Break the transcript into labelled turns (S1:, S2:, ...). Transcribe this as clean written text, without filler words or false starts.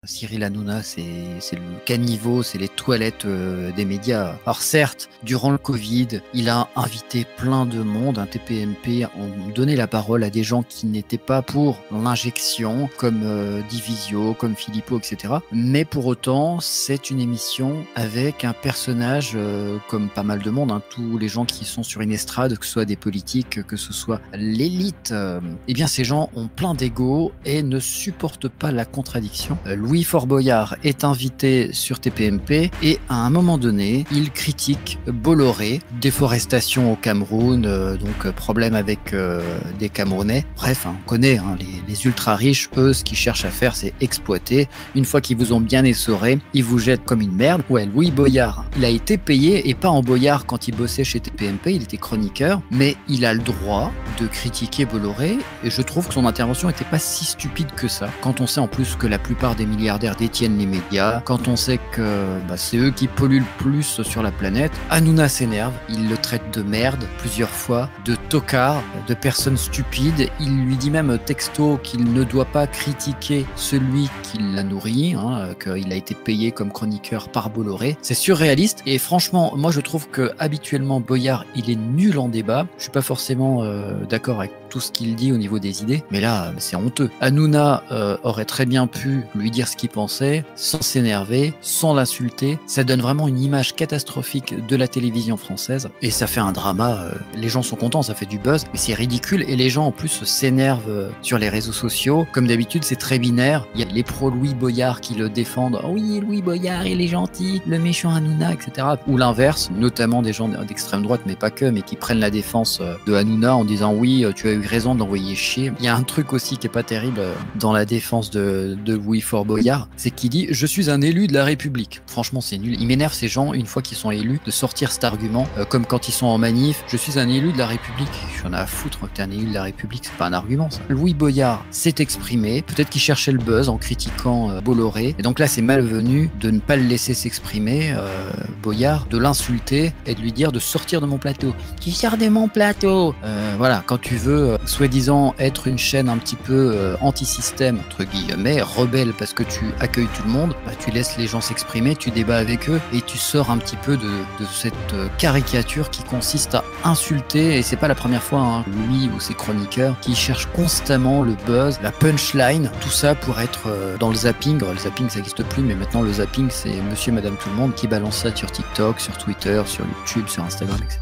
S1: Cyril Hanouna, c'est le caniveau, c'est les toilettes des médias. Alors certes, durant le Covid, il a invité plein de monde, un TPMP, on donnait la parole à des gens qui n'étaient pas pour l'injection, comme Divisio, comme Philippot, etc. Mais pour autant, c'est une émission avec un personnage comme pas mal de monde, hein, tous les gens qui sont sur une estrade, que ce soit des politiques, que ce soit l'élite, eh bien ces gens ont plein d'ego et ne supportent pas la contradiction. Louis Fort-Boyard est invité sur TPMP et à un moment donné, il critique Bolloré, déforestation au Cameroun, donc problème avec des Camerounais. Bref, hein, on connaît hein, les ultra riches, eux, ce qu'ils cherchent à faire, c'est exploiter. Une fois qu'ils vous ont bien essoré, ils vous jettent comme une merde. Ouais, Louis Boyard, il a été payé et pas en Boyard quand il bossait chez TPMP, il était chroniqueur, mais il a le droit de critiquer Bolloré et je trouve que son intervention n'était pas si stupide que ça. Quand on sait en plus que la plupart des milliardaires détiennent les médias, quand on sait que c'est eux qui polluent le plus sur la planète, Hanouna s'énerve, il le traite de merde plusieurs fois, de tocard, de personne stupide, il lui dit même texto qu'il ne doit pas critiquer celui qui l'a nourri, hein, qu'il a été payé comme chroniqueur par Bolloré. C'est surréaliste et franchement, moi je trouve que habituellement Boyard il est nul en débat, je suis pas forcément d'accord avec tout ce qu'il dit au niveau des idées, mais là c'est honteux. Hanouna aurait très bien pu lui dire ce qu'il pensait sans s'énerver, sans l'insulter. Ça donne vraiment une image catastrophique de la télévision française et ça fait un drama. Les gens sont contents, ça fait du buzz, mais c'est ridicule et les gens en plus s'énervent sur les réseaux sociaux. Comme d'habitude, c'est très binaire. Il y a les pro Louis Boyard qui le défendent. Oh oui, Louis Boyard, il est gentil, le méchant Hanouna, etc. Ou l'inverse, notamment des gens d'extrême droite, mais pas que, mais qui prennent la défense de Hanouna en disant oui, tu as eu raison de l'envoyer chier. Il y a un truc aussi qui est pas terrible dans la défense de Louis Fort-Boyard, c'est qu'il dit je suis un élu de la République. Franchement, c'est nul. Il m'énerve ces gens, une fois qu'ils sont élus, de sortir cet argument, comme quand ils sont en manif, je suis un élu de la République. J'en ai à foutre que t'es un élu de la République, c'est pas un argument ça. Louis Boyard s'est exprimé, peut-être qu'il cherchait le buzz en critiquant Bolloré, et donc là c'est malvenu de ne pas le laisser s'exprimer, Boyard, de l'insulter et de lui dire de sortir de mon plateau. Tu sors de mon plateau. Voilà, quand tu veux soi-disant être une chaîne un petit peu anti-système, entre guillemets, rebelle parce que tu accueilles tout le monde, tu laisses les gens s'exprimer, tu débats avec eux et tu sors un petit peu de cette caricature qui consiste à insulter, et c'est pas la première fois, hein, Louis ou ses chroniqueurs qui cherchent constamment le buzz, la punchline, tout ça pour être dans le zapping. Le zapping ça n'existe plus, mais maintenant le zapping c'est monsieur, madame, tout le monde qui balance ça sur TikTok, sur Twitter, sur YouTube, sur Instagram, etc.